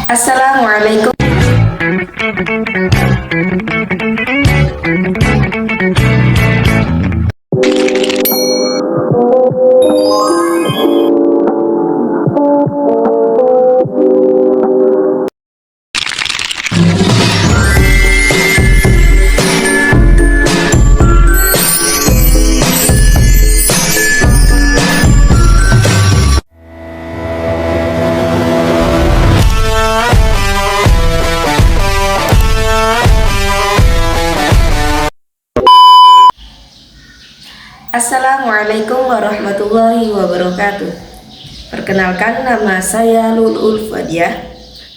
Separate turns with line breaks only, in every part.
Assalamualaikum. Assalamualaikum warahmatullahi wabarakatuh. Perkenalkan, nama saya Lulul Fadiah,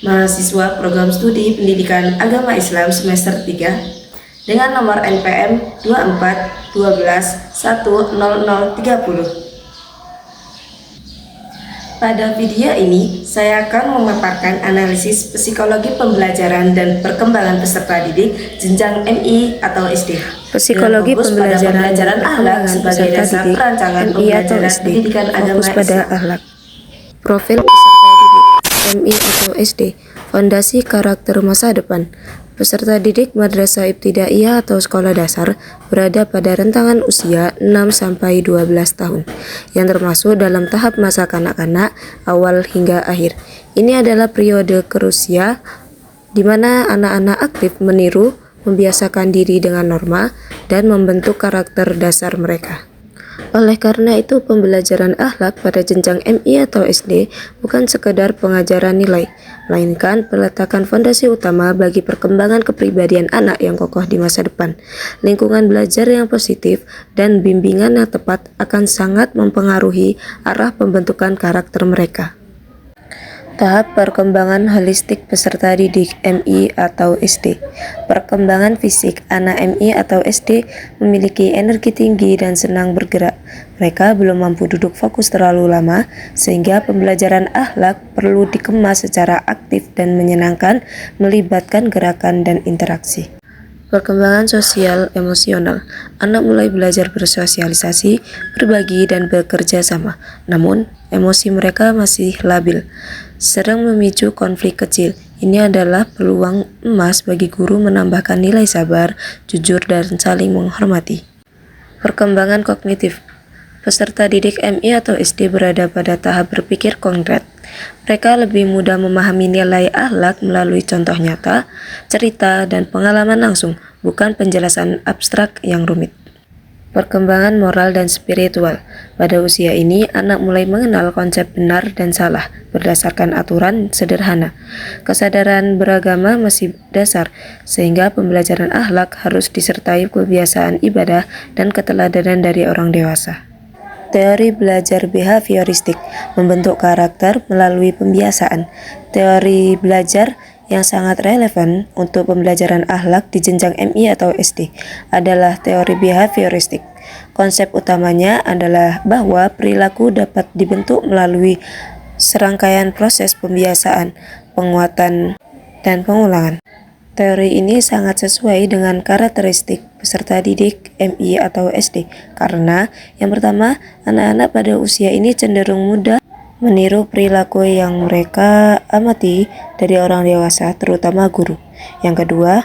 mahasiswa program studi pendidikan agama Islam semester 3 dengan nomor NPM 2412100030. Pada video ini, saya akan memaparkan analisis psikologi pembelajaran dan perkembangan peserta didik jenjang MI atau SD.
Psikologi pembelajaran dan
akhlak sebagai dasar perancangan pembelajaran pendidikan agama Islam.
Profil peserta didik MI atau SD. Fondasi karakter masa depan. Peserta didik madrasah ibtidaiyah atau sekolah dasar berada pada rentangan usia 6-12 tahun, yang termasuk dalam tahap masa kanak-kanak awal hingga akhir. Ini adalah periode krusial di mana anak-anak aktif meniru, membiasakan diri dengan norma, dan membentuk karakter dasar mereka. Oleh karena itu, pembelajaran akhlak pada jenjang MI atau SD bukan sekedar pengajaran nilai, melainkan peletakan fondasi utama bagi perkembangan kepribadian anak yang kokoh di masa depan. Lingkungan belajar yang positif dan bimbingan yang tepat akan sangat mempengaruhi arah pembentukan karakter mereka. Tahap perkembangan holistik peserta didik MI atau SD. Perkembangan fisik anak MI atau SD memiliki energi tinggi dan senang bergerak. Mereka belum mampu duduk fokus terlalu lama, sehingga pembelajaran akhlak perlu dikemas secara aktif dan menyenangkan, melibatkan gerakan dan interaksi. Perkembangan sosial emosional. Anak mulai belajar bersosialisasi, berbagi, dan bekerja sama. Namun, emosi mereka masih labil, sering memicu konflik kecil. Ini adalah peluang emas bagi guru menambahkan nilai sabar, jujur, dan saling menghormati. Perkembangan kognitif. Peserta didik MI atau SD berada pada tahap berpikir konkret. Mereka lebih mudah memahami nilai akhlak melalui contoh nyata, cerita, dan pengalaman langsung, bukan penjelasan abstrak yang rumit. Perkembangan moral dan spiritual. Pada usia ini, anak mulai mengenal konsep benar dan salah berdasarkan aturan sederhana. Kesadaran beragama masih dasar, sehingga pembelajaran akhlak harus disertai kebiasaan ibadah dan keteladanan dari orang dewasa. Teori belajar behavioristik membentuk karakter melalui pembiasaan. Teori belajar yang sangat relevan untuk pembelajaran akhlak di jenjang MI atau SD adalah teori behavioristik. Konsep utamanya adalah bahwa perilaku dapat dibentuk melalui serangkaian proses pembiasaan, penguatan, dan pengulangan. Teori ini sangat sesuai dengan karakteristik peserta didik MI atau SD karena yang pertama, anak-anak pada usia ini cenderung mudah meniru perilaku yang mereka amati dari orang dewasa, terutama guru. Yang kedua,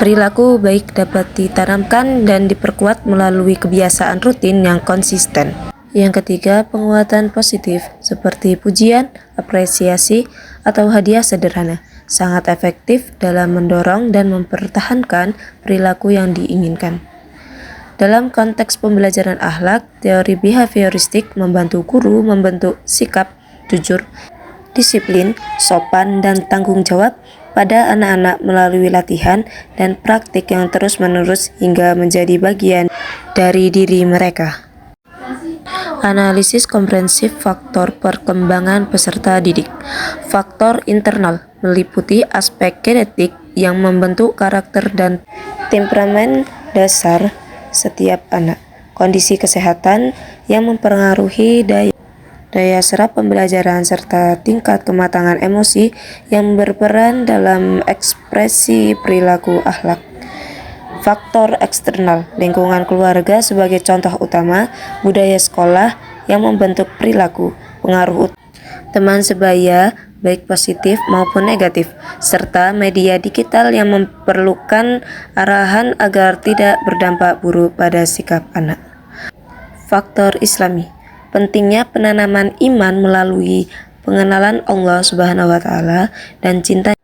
perilaku baik dapat ditanamkan dan diperkuat melalui kebiasaan rutin yang konsisten. Yang ketiga, penguatan positif seperti pujian, apresiasi, atau hadiah sederhana sangat efektif dalam mendorong dan mempertahankan perilaku yang diinginkan. Dalam konteks pembelajaran akhlak, teori behavioristik membantu guru membentuk sikap jujur, disiplin, sopan, dan tanggung jawab pada anak-anak melalui latihan dan praktik yang terus-menerus hingga menjadi bagian dari diri mereka. Analisis komprehensif faktor perkembangan peserta didik. Faktor internal meliputi aspek genetik yang membentuk karakter dan temperamen dasar setiap anak. Kondisi kesehatan yang mempengaruhi daya serap pembelajaran serta tingkat kematangan emosi yang berperan dalam ekspresi perilaku akhlak. Faktor eksternal, lingkungan keluarga sebagai contoh utama, budaya sekolah yang membentuk perilaku, pengaruh teman sebaya, baik positif maupun negatif, serta media digital yang memerlukan arahan agar tidak berdampak buruk pada sikap anak. Faktor Islami. Pentingnya penanaman iman melalui pengenalan Allah Subhanahu wa taala dan cinta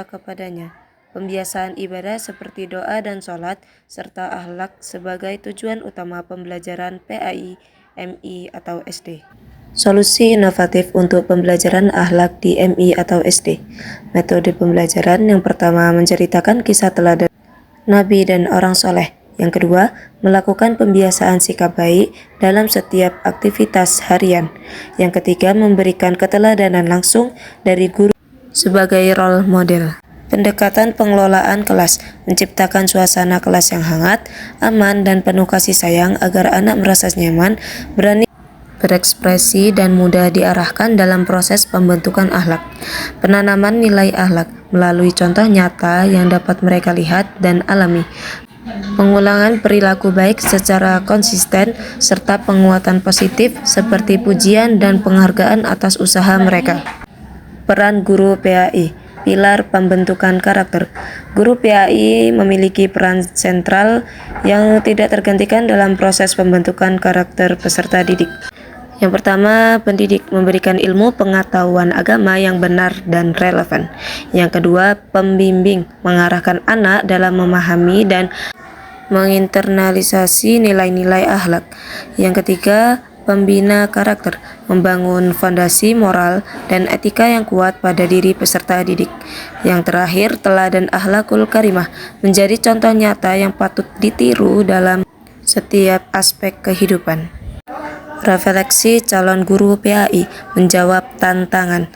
kepadanya. Pembiasaan ibadah seperti doa dan sholat, serta akhlak sebagai tujuan utama pembelajaran PAI, MI, atau SD. Solusi inovatif untuk pembelajaran akhlak di MI atau SD. Metode pembelajaran yang pertama menceritakan kisah teladan Nabi dan orang soleh. Yang kedua, melakukan pembiasaan sikap baik dalam setiap aktivitas harian. Yang ketiga, memberikan keteladanan langsung dari guru sebagai role model. Pendekatan pengelolaan kelas, menciptakan suasana kelas yang hangat, aman, dan penuh kasih sayang agar anak merasa nyaman, berani berekspresi, dan mudah diarahkan dalam proses pembentukan akhlak. Penanaman nilai akhlak melalui contoh nyata yang dapat mereka lihat dan alami. Pengulangan perilaku baik secara konsisten, serta penguatan positif seperti pujian dan penghargaan atas usaha mereka. Peran guru PAI. Pilar pembentukan karakter. Guru PAI memiliki peran sentral yang tidak tergantikan dalam proses pembentukan karakter peserta didik. Yang pertama, pendidik memberikan ilmu pengetahuan agama yang benar dan relevan. Yang kedua, pembimbing mengarahkan anak dalam memahami dan menginternalisasi nilai-nilai akhlak. Yang ketiga, pembina karakter membangun fondasi moral dan etika yang kuat pada diri peserta didik. Yang terakhir, teladan akhlakul karimah menjadi contoh nyata yang patut ditiru dalam setiap aspek kehidupan. Refleksi calon guru PAI menjawab tantangan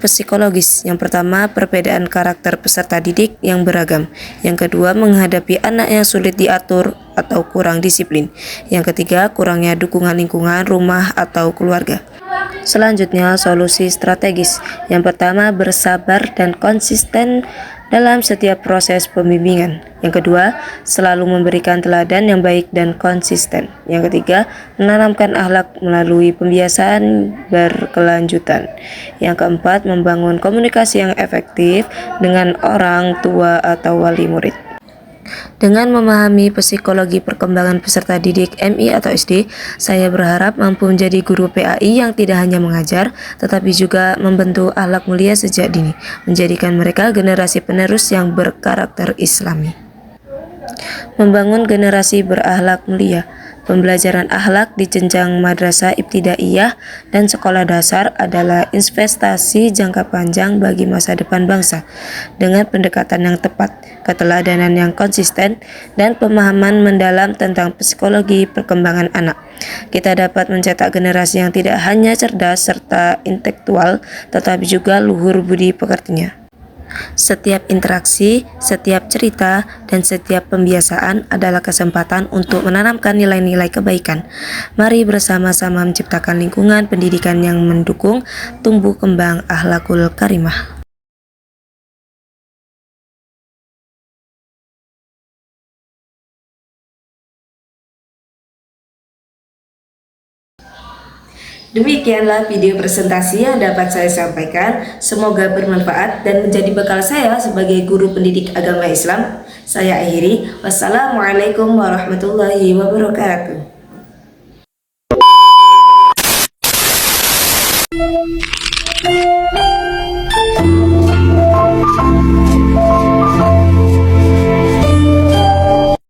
psikologis. Yang pertama, perbedaan karakter peserta didik yang beragam. Yang kedua, menghadapi anak yang sulit diatur atau kurang disiplin. Yang ketiga, kurangnya dukungan lingkungan, rumah, atau keluarga. Selanjutnya, solusi strategis. Yang pertama, bersabar dan konsisten dalam setiap proses pembimbingan. Yang kedua, selalu memberikan teladan yang baik dan konsisten. Yang ketiga, menanamkan akhlak melalui pembiasaan berkelanjutan. Yang keempat, membangun komunikasi yang efektif dengan orang tua atau wali murid. Dengan memahami psikologi perkembangan peserta didik MI atau SD, saya berharap mampu menjadi guru PAI yang tidak hanya mengajar, tetapi juga membentuk akhlak mulia sejak dini, menjadikan mereka generasi penerus yang berkarakter Islami. Membangun generasi berakhlak mulia. Pembelajaran akhlak di jenjang madrasah ibtidaiyah dan sekolah dasar adalah investasi jangka panjang bagi masa depan bangsa. Dengan pendekatan yang tepat, keteladanan yang konsisten, dan pemahaman mendalam tentang psikologi perkembangan anak, kita dapat mencetak generasi yang tidak hanya cerdas serta intelektual, tetapi juga luhur budi pekertinya. Setiap interaksi, setiap cerita, dan setiap pembiasaan adalah kesempatan untuk menanamkan nilai-nilai kebaikan. Mari bersama-sama menciptakan lingkungan pendidikan yang mendukung tumbuh kembang akhlakul karimah.
Demikianlah video presentasi yang dapat saya sampaikan. Semoga bermanfaat dan menjadi bekal saya sebagai guru pendidik agama Islam. Saya akhiri. Wassalamualaikum warahmatullahi wabarakatuh.